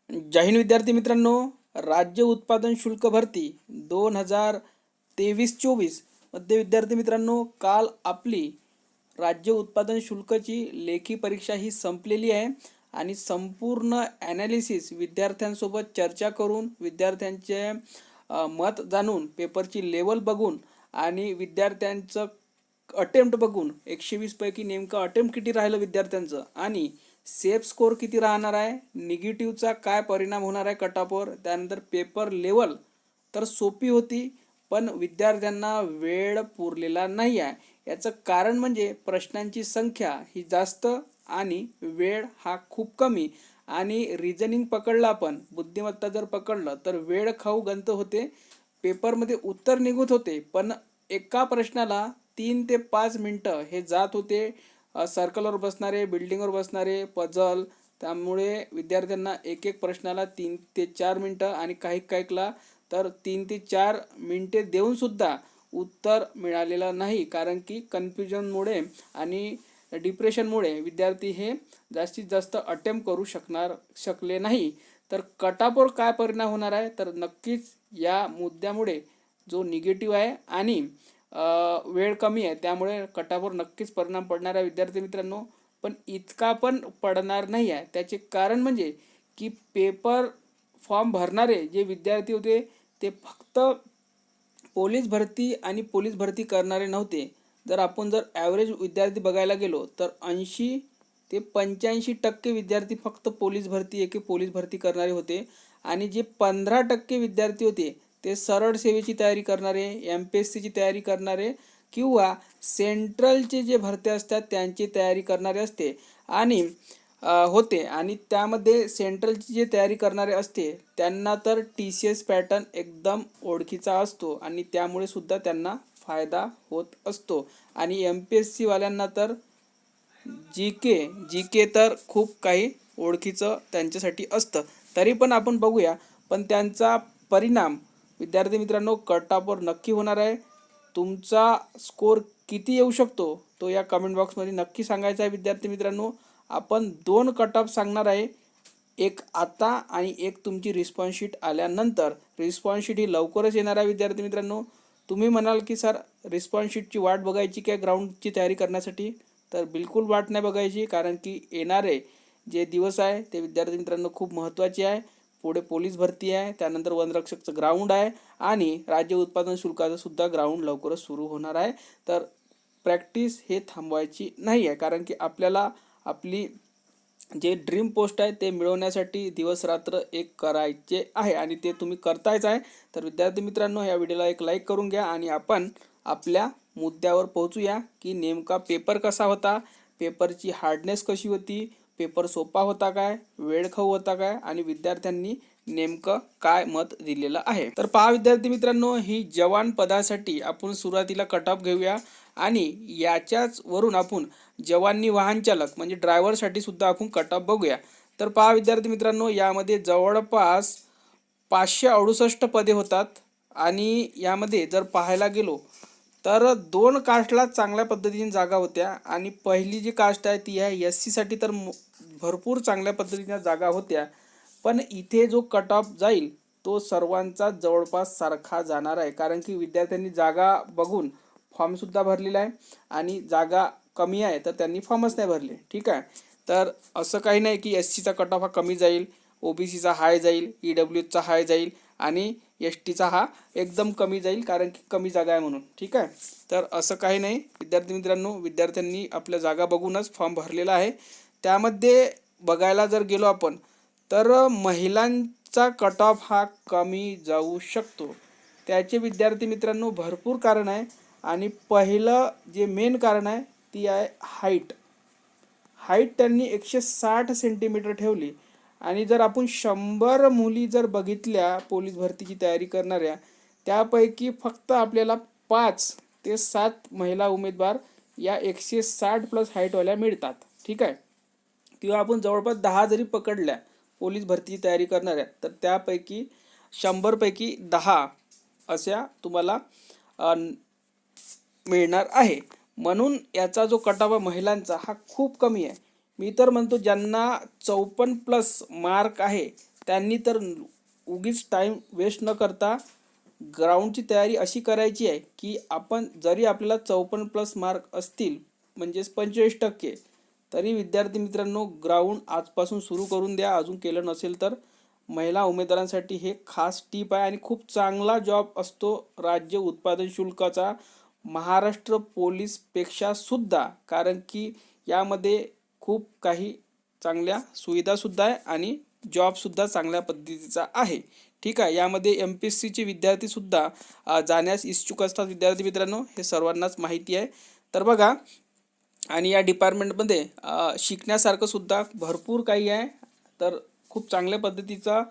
जय हिंद विद्यार्थी मित्रांनो, राज्य उत्पादन शुल्क भरती 2023-24 मध्ये विद्यार्थी मित्रांनो, काल आपली राज्य उत्पादन शुल्कची लेखी परीक्षा ही संपलेली आहे आणि संपूर्ण ॲनालिसिस विद्यार्थ्यांसोबत चर्चा करून विद्यार्थ्यांचे मत जाणून पेपरची लेवल बघून आणि विद्यार्थ्यांचं अटेम्प्ट बघून 120 पैकी नेमकं अटेम्प्ट किती राहिलं विद्यार्थ्यांचं आणि सेफ स्कोर किती राहणार आहे, निगेटिव्हचा काय परिणाम होणार आहे कटऑफवर, त्यानंतर पेपर लेवल तर सोपी होती पण विद्यार्थ्यांना वेळ पुरलेला नाही आहे. याचं कारण म्हणजे प्रश्नांची संख्या ही जास्त आणि वेळ हा खूप कमी आणि रिजनिंग पकडलं आपण, बुद्धिमत्ता जर पकडलं तर वेळ खाऊ गंत होते. पेपरमध्ये उत्तर निघत होते पण एका प्रश्नाला 3 ते 5 मिनटं हे जात होते. सर्कलवर बसणारे, बिल्डिंगवर बसणारे, पझल, त्यामुळे विद्यार्थ्यांना एक एक प्रश्नाला 3 ते 4 मिनटं आणि काहीला तर 3 ते 4 मिनटे देऊनसुद्धा उत्तर मिळालेलं नाही, कारण की कन्फ्युजनमुळे आणि डिप्रेशनमुळे विद्यार्थी हे जास्तीत जास्त अटेम्प्ट करू शकले नाही. तर कटऑफवर काय परिणाम होणार आहे, तर नक्कीच या मुद्द्यामुळे जो निगेटिव्ह आहे आणि वेळ कमी आहे त्यामुळे कटऑफवर नक्कीच परिणाम पडणार आहे विद्यार्थी मित्रांनो. पण इतका पण पडणार नाही आहे. त्याचे कारण म्हणजे की पेपर फॉर्म भरणारे जे विद्यार्थी होते ते फक्त पोलीस भरती आणि पोलीस भरती करणारे नव्हते. जर आपण ॲव्हरेज विद्यार्थी बघायला गेलो तर 80 ते 85% विद्यार्थी फक्त पोलीस भरती पोलीस भरती करणारे होते आणि जे 15% विद्यार्थी होते ते सरळ सेवेची तयारी करणारे, MPSCची तयारी करणारे किंवा सेंट्रलचे जे भरती असतात त्यांची तयारी करणारे असते आणि होते. आणि त्यामध्ये सेंट्रलची जे तयारी करणारे असते त्यांना तर TCS पॅटर्न एकदम ओळखीचा असतो आणि त्यामुळे सुद्धा त्यांना फायदा होत असतो. आणि MPSC वाल्यांना तर जी के तर खूप काही ओळखीचं त्यांच्यासाठी असतं. तरी पण आपण बघूया, पण त्यांचा परिणाम विद्यार्थी मित्रांनो कटऑफवर नक्की होणार आहे. तुमचा स्कोर किती येऊ शकतो तो या कमेंट बॉक्समध्ये नक्की सांगायचा आहे विद्यार्थी मित्रांनो. आपण 2 कटऑफ सांगणार आहे, एक आता आणि एक तुमची रिस्पॉन्स शीट आल्यानंतर. रिस्पॉन्स शीट ही लवकरच येणार आहे विद्यार्थी मित्रांनो. तुम्ही म्हणाल की सर रिस्पॉन्स शीटची वाट बघायची काय ग्राउंडची तयारी करण्यासाठी, तर बिलकुल वाट नाही बघायची, कारण की येणारे जे दिवस आहे ते विद्यार्थी मित्रांनो खूप महत्त्वाचे आहे. पुढे पोलीस भरती आहे, त्यानंतर वनरक्षकचं ग्राउंड आहे आणि राज्य उत्पादन शुल्काचं सुद्धा ग्राउंड लवकरच सुरू होणार आहे. तर प्रॅक्टिस हे थांबवायची नाही आहे, कारण की आपल्याला आपली जे ड्रीम पोस्ट आहे ते मिळवण्यासाठी दिवस रात्र एक करायचे आहे आणि ते तुम्ही करतायच आहे. तर विद्यार्थी मित्रांनो या व्हिडिओला एक लाईक करून घ्या आणि आपण आपल्या मुद्द्यावर पोहोचूया की नेमका पेपर कसा होता, पेपरची हार्डनेस कशी होती, पेपर सोपा होता काय, वेळखाऊ होता काय आणि विद्यार्थ्यांनी नेमकं काय मत दिलेलं आहे. तर पहा विद्यार्थी मित्रांनो, ही जवान पदासाठी आपण सुरुवातीला कटऑफ घेऊया आणि याच्याच वरून आपण जवानी वाहन चालक म्हणजे ड्रायव्हरसाठी सुद्धा आपण कटऑफ बघूया. तर पहा विद्यार्थी मित्रांनो, यामध्ये जवळपास 568 पदे होतात आणि यामध्ये जर पाहायला गेलो तर 2 कास्टला चांगल्या पद्धतीने जागा होत्या आणि पहिली जी कास्ट आहे ती आहे SC साठी, तर भरपूर चांगल्या पद्धतीने जागा होत्या. पण इथे जो कट ऑफ जाईल तो सर्वांचा जवळपास सारखा जाणार आहे, कारण की विद्यार्थ्यांनी जागा बघून फॉर्मसुद्धा भरलेला आहे आणि जागा कमी आहे तर त्यांनी फॉर्मच नाही भरले. ठीक आहे, तर असं काही नाही की SCचा कट ऑफ हा कमी जाईल, OBCचा हाय जाईल, EWHचा हाय जाईल आणि STचा हा एकदम कमी जाईल, कारण की कमी जागा आहे म्हणून. ठीक आहे, तर असं काही नाही विद्यार्थी मित्रांनो, विद्यार्थ्यांनी आपल्या जागा बघूनच फॉर्म भरलेला आहे. त्यामध्ये बघायला जर गेलो आपण तर महिलांचा कट ऑफ हा कमी जाऊ शकतो. त्याचे विद्यार्थी मित्रांनो भरपूर कारण आहे आणि पहिलं जे मेन कारण आहे ती आहे हाईट. त्यांनी 160 सेंटीमीटर ठेवली आणि जर आपण 100 मुली जर बघितल्या पोलीस भरतीची तयारी करणाऱ्या, त्यापैकी फक्त आपल्याला 5 ते 7 महिला उमेदवार या 160+ हाईटवाल्या मिळतात. ठीक आहे, किंवा आपण जवळपास 10 जरी पकडल्या पोलीस भरतीची तयारी करणाऱ्या तर त्यापैकी 100 पैकी 10 अशा तुम्हाला मिळणार आहे. म्हणून याचा जो कट ऑफ आहे महिलांचा हा खूप कमी आहे. मी तर म्हणतो ज्यांना 54+ मार्क आहे त्यांनी तर उगीच टाईम वेस्ट न करता ग्राउंडची तयारी अशी करायची आहे की आपण जरी आपल्याला 54+ मार्क असतील म्हणजेच 45%, तरी विद्यार्थी मित्रांनो ग्राउंड आजपासून सुरू करून द्या. अजून केलं नसेल तर महिला उमेदवारांसाठी हे खास टीप आहे आणि खूप चांगला जॉब असतो राज्य उत्पादन शुल्काचा महाराष्ट्र पोलीसपेक्षा सुद्धा, कारण की यामध्ये खूप काही चांगल्या सुविधासुद्धा आहे आणि जॉबसुद्धा चांगल्या पद्धतीचा आहे. ठीक आहे. यामध्ये MPSCचे विद्यार्थीसुद्धा जाण्यास इच्छुक असतात विद्यार्थी मित्रांनो, हे सर्वांनाच माहिती आहे. तर बघा, आणि या डिपार्टमेंटमध्ये शिकण्यासारखं सुद्धा भरपूर काही आहे. तर खूप चांगल्या पद्धतीचा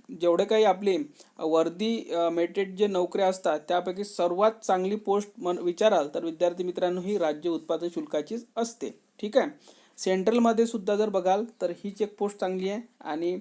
जेवढे काही आपले वर्दी मेटेड जे नोकऱ्या असतात त्यापैकी सर्वात चांगली पोस्ट विचाराल तर विद्यार्थी मित्रांनो ही राज्य उत्पादन शुल्काचीच असते. ठीक आहे. सेंट्रलमध्ये सुद्धा जर बघाल तर हीच एक पोस्ट चांगली आहे आणि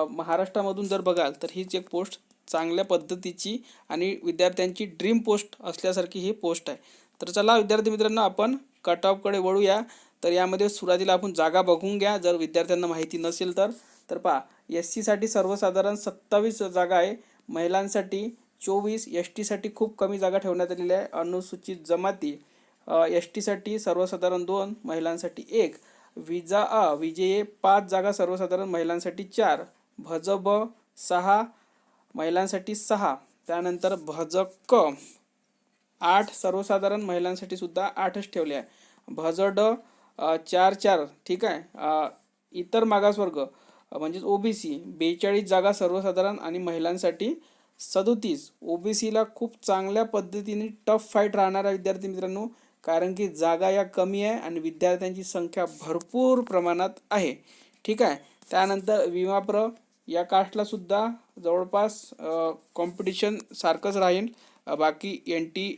महाराष्ट्रामधून जर बघाल तर हीच एक पोस्ट चांगल्या पद्धतीची आणि विद्यार्थ्यांची ड्रीम पोस्ट असल्यासारखी ही पोस्ट आहे. तर चला विद्यार्थी मित्रांनो आपण कट ऑफकडे वळूया. तर यामध्ये सुरुवातीला आपण जागा बघून घ्या जर विद्यार्थ्यांना माहिती नसेल तर पहा, SC साठी सर्वसाधारण 27 जागा आहे, महिलांसाठी 24, ST साठी खूप कमी जागा ठेवण्यात आलेल्या आहे. अनुसूचित जमाती ST साठी सर्वसाधारण 2, महिलांसाठी 1, विजेए 5 जागा सर्वसाधारण, महिलांसाठी 4, भजब 6, महिलांसाठी 6, त्यानंतर भजक 8 सर्वसाधारण, महिलांसाठी सुद्धा 8च ठेवले आहे. भजड 4, ठीक आहे. इतर मागासवर्ग म्हणजेच OBC 42 जागा सर्वसाधारण आणि महिलांसाठी 37. OBCला खूप चांगल्या पद्धतीने टफ फाईट राहणार आहे विद्यार्थी मित्रांनो, कारण की जागा या कमी आहे आणि विद्यार्थ्यांची संख्या भरपूर प्रमाणात आहे. ठीक आहे. त्यानंतर विमाप्र या कास्टला सुद्धा जवळपास कॉम्पिटिशन सारखंच राहील, बाकी NT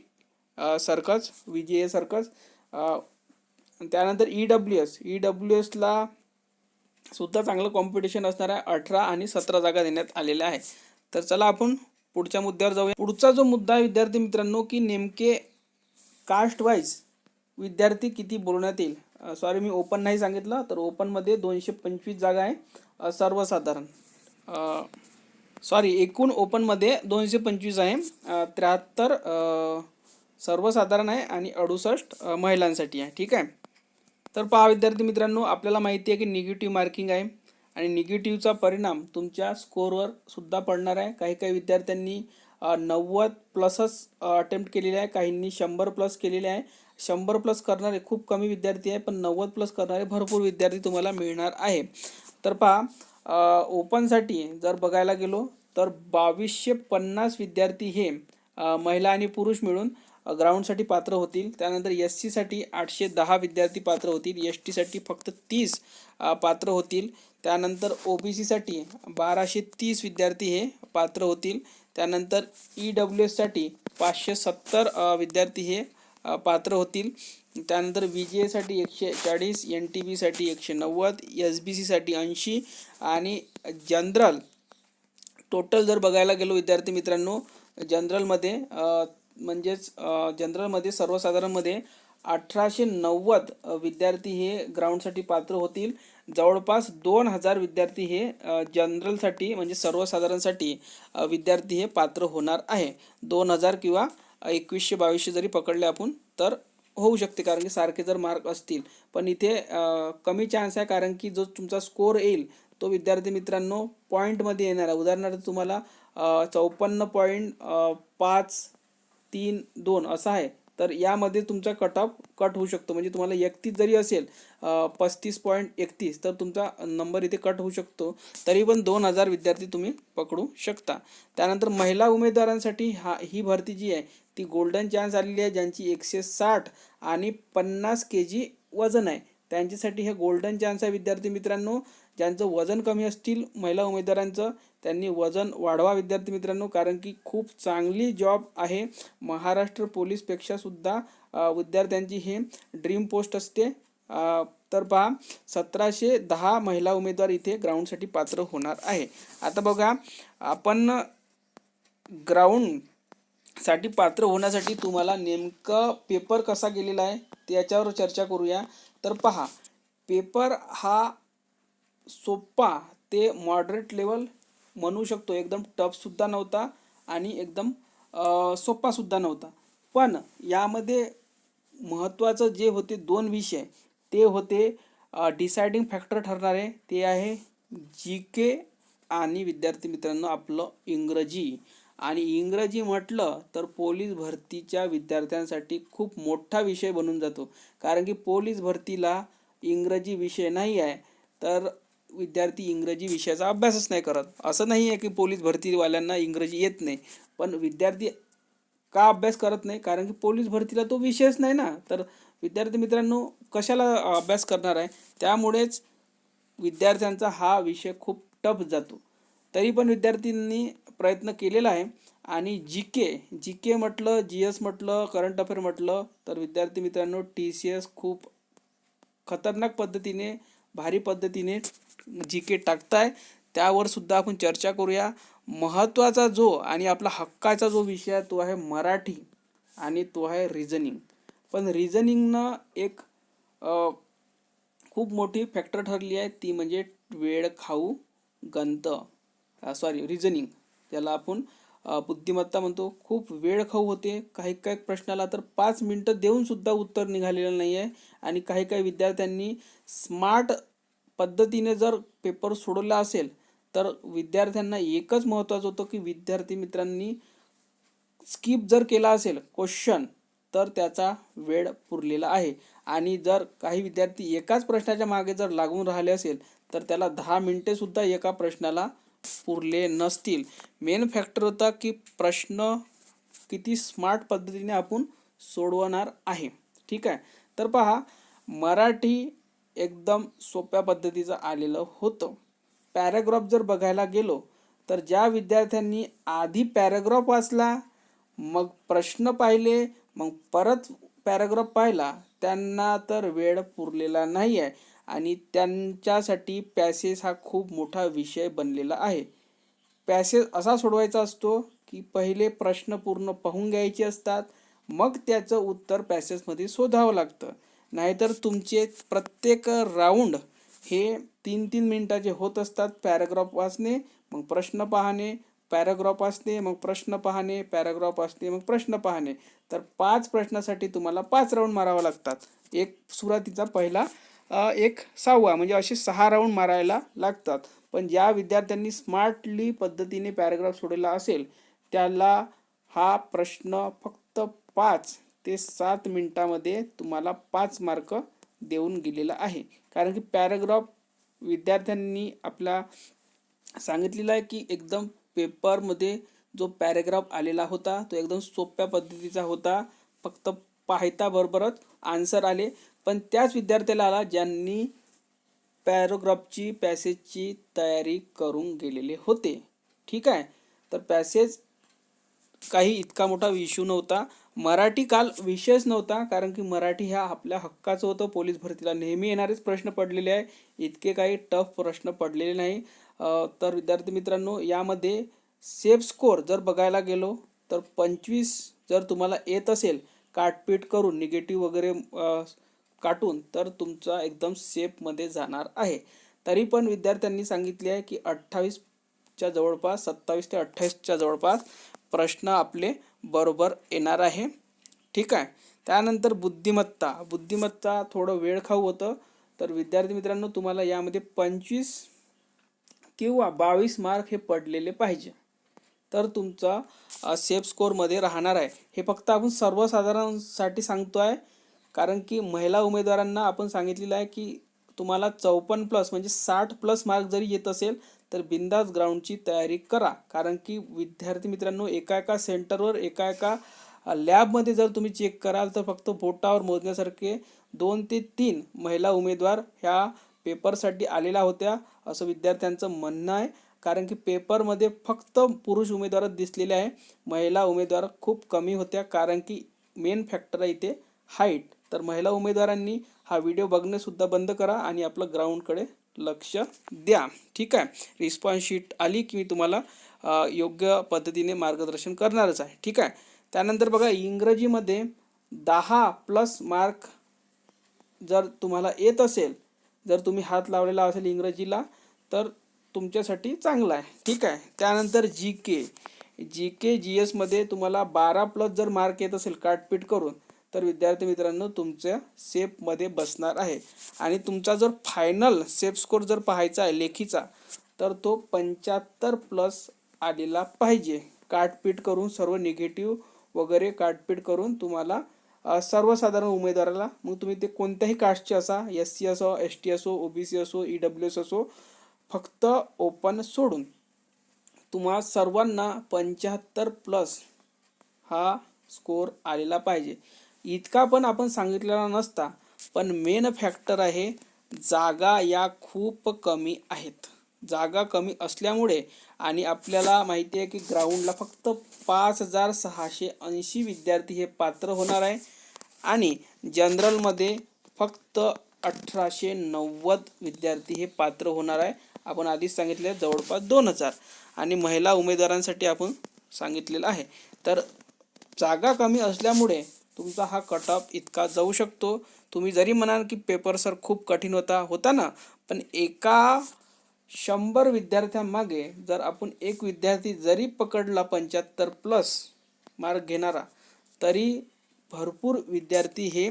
सारखंच, विजेए सारखंच. त्यानंतर EWSला सुद्धा चांगलं कॉम्पिटिशन असणार आहे. 18 आणि 17 जागा देण्यात आलेल्या आहे. तर चला आपण पुढच्या मुद्द्यावर जाऊया. पुढचा जो मुद्दा आहे विद्यार्थी मित्रांनो की नेमके कास्ट वाईज विद्यार्थी किती बोलण्यात येईल. सॉरी, मी ओपन नाही सांगितलं, तर ओपनमध्ये 225 जागा आहे सर्वसाधारण. सॉरी, एकूण ओपनमध्ये 225 आहे, 73 सर्वसाधारण आहे आणि 68 महिलांसाठी आहे. ठीक आहे. तर पहा विद्यार्थी मित्रांनो, आपल्याला माहिती आहे की निगेटिव्ह मार्किंग आहे आणि निगेटिव्हचा परिणाम तुमच्या स्कोअरवर सुद्धा पडणार आहे. काही काही विद्यार्थ्यांनी 90+ अटेम्प्ट केलेले आहे, काहींनी 100+ केलेले आहे. 100+ करणारे खूप कमी विद्यार्थी आहे, पण 90+ करणारे भरपूर विद्यार्थी तुम्हाला मिळणार आहे. तर पहा, ओपनसाठी जर बघायला गेलो तर 2250 विद्यार्थी हे महिला आणि पुरुष मिळून ग्राउंडसाठी पात्र होतील. त्यानंतर SC साठी 810 विद्यार्थी पात्र होतील, ST साठी फक्त 30 पात्र होतील. त्यानंतर OBC साठी 1230 विद्यार्थी हे पात्र होतील. त्यानंतर EWS साठी 570 विद्यार्थी हे पात्र होतील. त्यानंतर VGA साठी 140, NTB साठी 190, SBC साठी 80 आणि जनरल टोटल जर बघायला गेलो विद्यार्थी मित्रांनो, जनरलमध्ये म्हणजेच जनरलमध्ये सर्वसाधारणमध्ये 1890 विद्यार्थी हे ग्राउंडसाठी पात्र होतील. जवळपास 2000 विद्यार्थी हे जनरलसाठी म्हणजे सर्वसाधारणसाठी विद्यार्थी हे पात्र होणार आहे. 2000 किंवा 2100-2200 जरी पकडले आपण तर होऊ शकते, कारण की सारखे जर मार्क असतील. पण इथे कमी चान्स आहे, कारण की जो तुमचा स्कोअर येईल तो विद्यार्थी मित्रांनो पॉईंटमध्ये येणार आहे. उदाहरणार्थ तुम्हाला 54.532 असा आहे, तर यामध्ये तुमचा कट ऑफ कट होऊ शकतो. म्हणजे तुम्हाला 31 जरी असेल 35.31 तर तुमचा नंबर इथे कट होऊ शकतो. तरी पण 2000 विद्यार्थी तुम्ही पकडू शकता. त्यानंतर महिला उमेदवारांसाठी ही भरती जी आहे ती गोल्डन चान्स आलेली आहे. ज्यांची 160 आणि 50 kg वजन आहे त्यांच्यासाठी हे गोल्डन चान्स आहे विद्यार्थी मित्रांनो. ज्यांचं वजन कमी असतील महिला उमेदवारांचं त्यांनी वजन वाढवा विद्यार्थी मित्रांनो, कारण की खूप चांगली जॉब आहे. महाराष्ट्र पोलीसपेक्षा सुद्धा विद्यार्थ्यांची हे ड्रीम पोस्ट असते. तर पहा 1710 महिला उमेदवार इथे ग्राउंडसाठी पात्र होणार आहे. आता बघा, आपण ग्राउंडसाठी पात्र होण्यासाठी तुम्हाला नेमकं पेपर कसा गेलेला आहे त्याच्यावर चर्चा करूया. तर पहा, पेपर हा सोपा ते मॉडरेट लेवल म्हणू शकतो, एकदम टफसुद्धा नव्हता आणि एकदम सोपासुद्धा नव्हता. पण यामध्ये महत्त्वाचं जे होते 2 विषय ते होते डिसाइडिंग फॅक्टर ठरणारे, ते आहे GK आणि विद्यार्थी मित्रांनो आपलं इंग्रजी. आणि इंग्रजी म्हटलं तर पोलीस भरतीच्या विद्यार्थ्यांसाठी खूप मोठा विषय बनून जातो, कारण की पोलीस भरतीला इंग्रजी विषय नाही आहे तर विद्यार्थी इंग्रजी विषयाचा अभ्यासच नाही करत. असं नाही आहे की पोलीस भरतीवाल्यांना इंग्रजी येत नाही, पण विद्यार्थी का अभ्यास करत नाही, कारण की पोलीस भरतीला तो विषयच नाही ना. तर विद्यार्थी मित्रांनो कशाला अभ्यास करणार आहे, त्यामुळेच विद्यार्थ्यांचा हा विषय खूप टफ जातो. तरी पण विद्यार्थ्यांनी प्रयत्न केलेला आहे. आणि जी के म्हटलं, GS म्हटलं, करंट अफेअर म्हटलं तर विद्यार्थी मित्रांनो TCS खूप खतरनाक पद्धतीने, भारी पद्धतीने GK टाकताय, त्यावर सुद्धा आपण चर्चा करूया. महत्त्वाचा जो आणि आपला हक्काचा जो विषय आहे तो आहे मराठी आणि तो आहे रिझनिंग. पण रिझनिंगनं एक खूप मोठी फॅक्टर ठरली आहे, ती म्हणजे वेळ खाऊ गंत रिझनिंग, ज्याला आपण बुद्धिमत्ता म्हणतो. खूप वेळ खाऊ होते. काही काही प्रश्नाला तर 5 मिनटं देऊन सुद्धा उत्तर निघालेलं नाही आहे. आणि काही काही विद्यार्थ्यांनी स्मार्ट पद्धतीने जर पेपर सोडवला असेल तर विद्यार्थ्यांना एकच महत्त्वाचं होतं की विद्यार्थी मित्रांनी स्किप जर केला असेल क्वेश्चन तर त्याचा वेळ पुरलेला आहे. आणि जर काही विद्यार्थी एकाच प्रश्नाच्या मागे जर लागून राहिले असेल तर त्याला 10 मिनिटे सुद्धा एका प्रश्नाला पुरले नसतील. मेन फॅक्टर होता की प्रश्न किती स्मार्ट पद्धतीने आपण सोडवणार आहे. ठीक आहे. तर पहा, मराठी एकदम सोप्या पद्धतीचं आलेलं होतं. पॅराग्राफ जर बघायला गेलो तर ज्या विद्यार्थ्यांनी आधी पॅराग्राफ वाचला, मग प्रश्न पाहिले, मग परत पॅराग्राफ पाहिला, त्यांना तर वेळ पुरलेला नाही आहे. आणि त्यांच्यासाठी पॅसेज हा खूप मोठा विषय बनलेला आहे. पॅसेज असा सोडवायचा असतो की पहिले प्रश्न पूर्ण पाहून घ्यायचे असतात, मग त्याचं उत्तर पॅसेजमध्ये शोधावं लागतं. नाहीतर तुमचे प्रत्येक राऊंड हे 3-3 मिनिटाचे होत असतात. पॅराग्राफ वाचणे, मग प्रश्न पाहणे, पॅराग्राफ वाचणे, मग प्रश्न पाहणे, पॅराग्राफ वाचणे, मग प्रश्न पाहणे. तर 5 प्रश्नासाठी तुम्हाला 5 राऊंड मारावा लागतात. एक सुरुवातीचा पहिला, एक 6वा, म्हणजे असे 6 राऊंड मारायला लागतात. पण ज्या विद्यार्थ्यांनी स्मार्टली पद्धतीने पॅराग्राफ सोडवला असेल त्याला हा प्रश्न फक्त 5 ते 7 मिनिटामध्ये तुम्हाला 5 मार्क देऊन गेलेला आहे. कारण की पॅराग्राफ विद्यार्थ्यांनी आपला सांगितलेला आहे की एकदम पेपरमध्ये जो पॅराग्राफ आलेला होता तो एकदम सोप्या पद्धतीचा होता, फक्त पाहता बरोबरच आन्सर आले. पण त्याच विद्यार्थ्याला आला ज्यांनी पॅराग्राफची पॅसेजची तयारी करून गेलेले होते. ठीक आहे. तर पॅसेज काही इतका मोठा इश्यू नव्हता. मराठी काल विषयच नव्हता, कारण की मराठी ह्या आपल्या हक्काचं होतं. पोलीस भरतीला नेहमी येणारेच प्रश्न पडलेले आहे, इतके काही टफ प्रश्न पडलेले नाही. तर विद्यार्थी मित्रांनो, यामध्ये सेफ स्कोर जर बघायला गेलो तर 25 जर तुम्हाला येत असेल काटपीट करून, निगेटिव्ह वगैरे काटून, तर तुमचा एकदम सेफमध्ये जाणार आहे. तरी पण विद्यार्थ्यांनी सांगितले आहे की 28च्या जवळपास, 27 ते 28च्या जवळपास प्रश्न आपले बरोबर येणार आहे. ठीक आहे. त्यानंतर बुद्धिमत्ता थोडं वेळ खाऊ होतं. तर विद्यार्थी मित्रांनो, तुम्हाला यामध्ये 25 किंवा 22 मार्क हे पडलेले पाहिजे, तर तुमचा सेफ स्कोरमध्ये राहणार आहे. हे फक्त आपण सर्वसाधारणसाठी सांगतो आहे, कारण की महिला उमेदवारांना आपण सांगितलेलं आहे की तुम्हाला 54+ म्हणजे 60+ मार्क जरी येत असेल तर बिंदास ग्राउंडची तयारी करा. कारण की विद्यार्थी मित्रांनो, एका सेंटरवर, एका लॅबमध्ये जर तुम्ही चेक कराल तर फक्त बोटावर मोजण्यासारखे 2 ते 3 महिला उमेदवार ह्या पेपरसाठी आलेल्या होत्या, असं विद्यार्थ्यांचं म्हणणं आहे. कारण की पेपरमध्ये फक्त पुरुष उमेदवारच दिसलेले आहे, महिला उमेदवार खूप कमी होत्या. कारण की मेन फॅक्टर आहे इथे हाईट. तर महिला उमेदवारांनी हा व्हिडिओ बघणंसुद्धा बंद करा आणि आपलं ग्राउंडकडे लक्ष द्या. ठीक आहे. रिस्पॉन्स शीट आली की मी तुम्हाला योग्य पद्धतीने मार्गदर्शन करणारच आहे. ठीक आहे. त्यानंतर बघा, इंग्रजीमध्ये 10+ मार्क जर तुम्हाला येत असेल, जर तुम्ही हात लावलेला असेल इंग्रजीला, तर तुमच्यासाठी चांगला आहे. ठीक आहे. त्यानंतर जी के जी एसमध्ये तुम्हाला 12+ जर मार्क येत असेल काटपीट करून, तर विद्यार्थी मित्रांनो तुमच्या सेफमध्ये बसणार आहे. आणि तुमचा जर फायनल सेफ स्कोर जर पाहायचा आहे लेखीचा, तर तो 75+ आलेला पाहिजे. काटपीट करून सर्व निगेटिव्ह वगैरे काटपीट करून तुम्हाला सर्वसाधारण उमेदवाराला, मग तुम्ही ते कोणत्याही कास्टचे असा, SC असो, ST असो, OBC असो, EWS असो, फक्त ओपन सोडून तुम्हा सर्वांना 75+ हा स्कोर आलेला पाहिजे. इतका पण आपण सांगितलेला नसता, पण मेन फॅक्टर आहे जागा या खूप कमी आहेत. जागा कमी असल्यामुळे आणि आपल्याला माहिती आहे की ग्राउंडला फक्त 5680 विद्यार्थी हे पात्र होणार आहे आणि जनरलमध्ये फक्त 1890 विद्यार्थी हे पात्र होणार आहे. आपण आधीच सांगितले जवळपास 2000 आणि महिला उमेदवारांसाठी आपण सांगितलेलं आहे. तर जागा कमी असल्यामुळे तुमचा हा कट ऑफ इतका जाऊ शकतो. तुम्ही जरी म्हणाल की पेपर सर खूप कठीण होता ना, पण एका 100 विद्यार्थ्यांमागे जर आपण एक विद्यार्थी जरी पकडला 75+ मार्क घेणारा, तरी भरपूर विद्यार्थी हे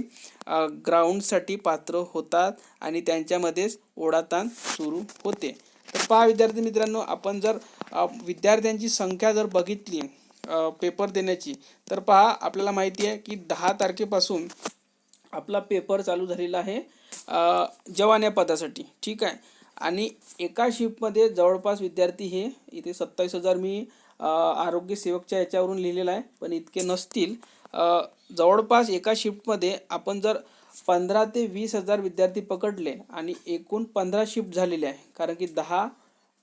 ग्राउंडसाठी पात्र होतात आणि त्यांच्यामध्येच ओढाताण सुरू होते. तर पहा विद्यार्थी मित्रांनो, आपण जर विद्यार्थ्यांची संख्या जर बघितली पेपर देण्याची, तर पहा आपल्याला माहिती आहे की 10 तारखेपासून आपला पेपर चालू झालेला आहे जवान या पदासाठी. ठीक आहे. आणि एका शिफ्टमध्ये जवळपास विद्यार्थी हे इथे 27,000 मी आरोग्य सेवकच्या याच्यावरून लिहिलेलं आहे, पण इतके नसतील. जवळपास एका शिफ्टमध्ये आपण जर 15 ते 20,000 विद्यार्थी पकडले आणि एकूण 15 शिफ्ट झालेले आहे, कारण की 10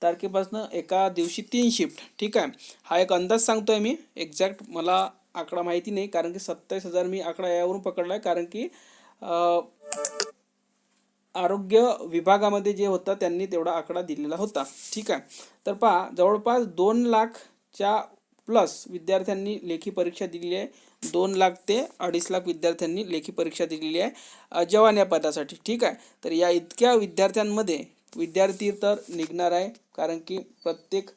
तारखेपासून एका दिवशी 3 शिफ्ट. ठीक आहे. हा एक अंदाज सांगतोय मी, एक्झॅक्ट मला आकडा माहिती नाही, कारण की 27,000 मी आकडा यावरून पकडला आहे, कारण की आरोग्य विभागामध्ये जे होतं त्यांनी तेवढा आकडा दिलेला होता. ठीक आहे. तर पहा जवळपास 2,00,000च्या प्लस विद्यार्थ्यांनी लेखी परीक्षा दिलेली आहे. 2,00,000 ते 2.5 लाख विद्यार्थ्यांनी लेखी परीक्षा दिलेली आहे जवान या पदासाठी. ठीक आहे. तर या इतक्या विद्यार्थ्यांमध्ये विद्यार्थी तर निघणार आहे, कारण की प्रत्येक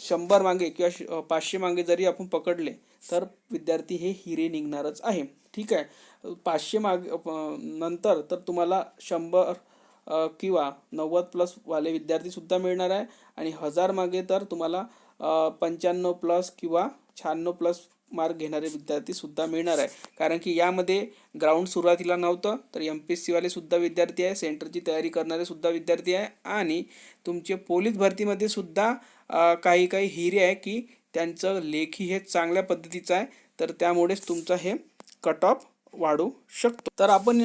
100 मागे किंवा 500 मागे जरी आपण पकडले तर विद्यार्थी हे हिरे निघणारच आहे. ठीक आहे. 500 मागे नंतर तर तुम्हाला 100 किंवा 90+ वाले विद्यार्थीसुद्धा मिळणार आहे आणि 1000 मागे तर तुम्हाला 95+ किंवा 96+ मार्क घेणारे विद्यार्थीसुद्धा मिळणार आहे. कारण की यामध्ये ग्राउंड सुरुवातीला नव्हतं, तर MPSC वाले सुद्धा विद्यार्थी आहे, सेंटरची तयारी करणारे सुद्धा विद्यार्थी आहे आणि तुमचे पोलीस भरतीमध्ये सुद्धा काही काही हिरे आहे की त्यांचं लेखी हे चांगल्या पद्धतीचं आहे, तर त्यामुळेच तुमचा हे कट ऑफ वाढू शकतो. तर आपण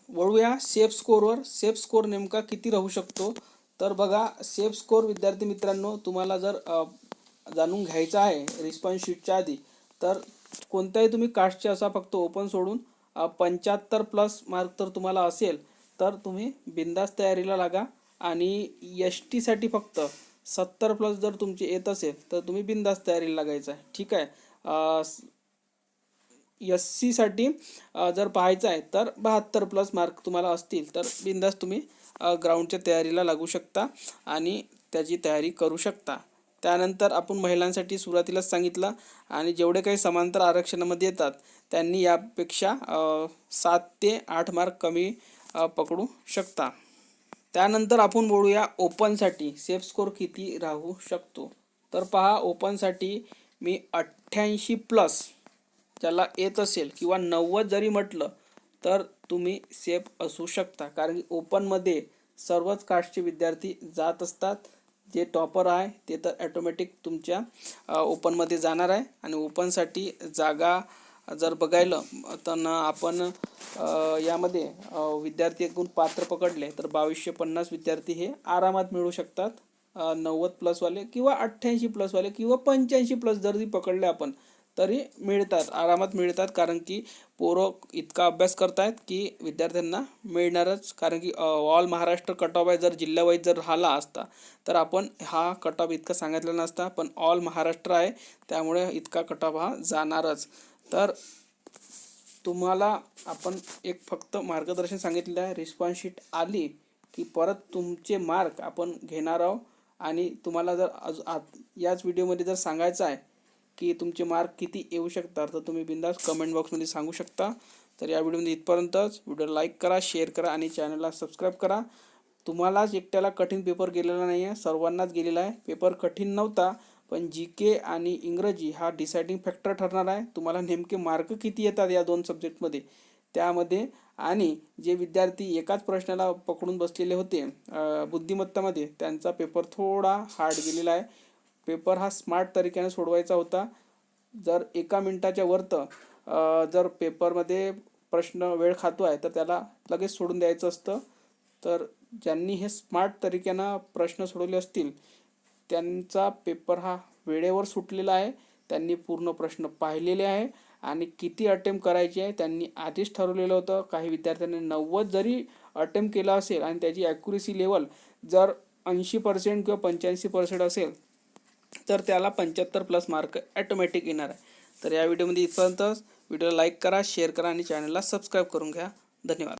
वळूया सेफ स्कोरवर. सेफ स्कोर नेमका किती राहू शकतो? तर बघा, सेफ स्कोर विद्यार्थी मित्रांनो तुम्हाला जर जाणून घ्यायचा आहे रिस्पॉन्स शीटच्या आधी, तर कोणत्याही तुम्ही कास्टचे असा फक्त ओपन सोडून 75+ मार्क तर तुम्हाला असेल तर तुम्ही बिंदास तयारीला लागा. आणि STसाठी फक्त 70+ जर तुमचे येत असेल तर तुम्ही बिंदास तयारीला लागायचं आहे. ठीक आहे. SCसाठी जर पाहायचं आहे तर 72+ मार्क तुम्हाला असतील तर बिंदास तुम्ही ग्राउंडच्या तयारीला लागू शकता आणि त्याची तयारी करू शकता. त्यानंतर आपण महिलांसाठी सुरुवातीलाच सांगितलं, आणि जेवढे काही समांतर आरक्षणामध्ये येतात त्यांनी यापेक्षा 7 ते 8 मार्क कमी पकडू शकता. त्यानंतर आपण बोलूया ओपनसाठी सेफ स्कोर किती राहू शकतो. तर पहा, ओपनसाठी मी 88+ ज्याला येत असेल किंवा 90 जरी म्हटलं तर तुम्ही सेफ असू शकता, कारण की ओपनमध्ये सर्वच कास्टचे विद्यार्थी जात असतात. जे टॉपर आहे ते तर ॲटोमॅटिक तुमच्या ओपनमध्ये जाणार आहे. आणि ओपनसाठी जागा जर बघायला तर आपण यामध्ये विद्यार्थी एकूण पात्र पकडले तर 2250 विद्यार्थी हे आरामात मिळू शकतात. 90+ वाले किंवा 88+ वाले किंवा 85+ जरी पकडले आपण तरी मिळतात, आरामात मिळतात, कारण की पोरं इतका अभ्यास करतायत की विद्यार्थ्यांना मिळणारच. कारण की ऑल महाराष्ट्र कट ऑफ आहे, जर जिल्हावाईज जर राहिला असता तर आपण हा कट ऑफ इतका सांगितला नसता, पण ऑल महाराष्ट्र आहे त्यामुळे इतका कट ऑफ हा जाणारच. तर तुम्हाला आपण एक फक्त मार्गदर्शन सांगितलेलं आहे. रिस्पॉन्स शीट आली की परत तुमचे मार्क आपण घेणार आहोत. आणि तुम्हाला जर याच व्हिडिओमध्ये जर सांगायचं आहे की तुमचे मार्क किती येऊ शकतात तर तुम्ही बिंदास कमेंट बॉक्समध्ये सांगू शकता. तर या व्हिडिओमध्ये इथपर्यंतच. व्हिडिओ लाईक करा, शेअर करा आणि चॅनलला सबस्क्राईब करा. तुम्हालाच एकट्याला कठीण पेपर गेलेला नाही आहे, सर्वांनाच गेलेला आहे. पेपर कठीण नव्हता, पण जी के आणि इंग्रजी हा डिसाइडिंग फॅक्टर ठरणार आहे. तुम्हाला नेमके मार्क किती येतात या 2 सब्जेक्टमध्ये त्यामध्ये. आणि जे विद्यार्थी एकाच प्रश्नाला पकडून बसलेले होते बुद्धिमत्तामध्ये, त्यांचा पेपर थोडा हार्ड गेलेला आहे. पेपर हा स्मार्ट तरीक्याने सोडवायचा होता. जर 1 मिनिटाच्या वरतं जर पेपरमध्ये प्रश्न वेळ खातो आहे तर त्याला लगेच सोडून द्यायचं असतं. तर ज्यांनी हे स्मार्ट तरीक्यानं प्रश्न सोडवले असतील त्यांचा पेपर हा वेळेवर सुटलेला आहे. त्यांनी पूर्ण प्रश्न पाहिलेले आहे आणि किती अटेम्प्ट करायचे आहे त्यांनी आधीच ठरवलेलं होतं. काही विद्यार्थ्यांनी 90 जरी अटेम्प्ट केला असेल आणि त्याची ॲक्युरेसी लेवल जर 80% किंवा 85% असेल तर त्याला 75+ मार्क ॲटोमॅटिक येणार आहे. तर या व्हिडिओमध्ये इथपर्यंतच. व्हिडिओला लाईक करा, शेअर करा आणि चॅनलला सबस्क्राईब करून घ्या. धन्यवाद.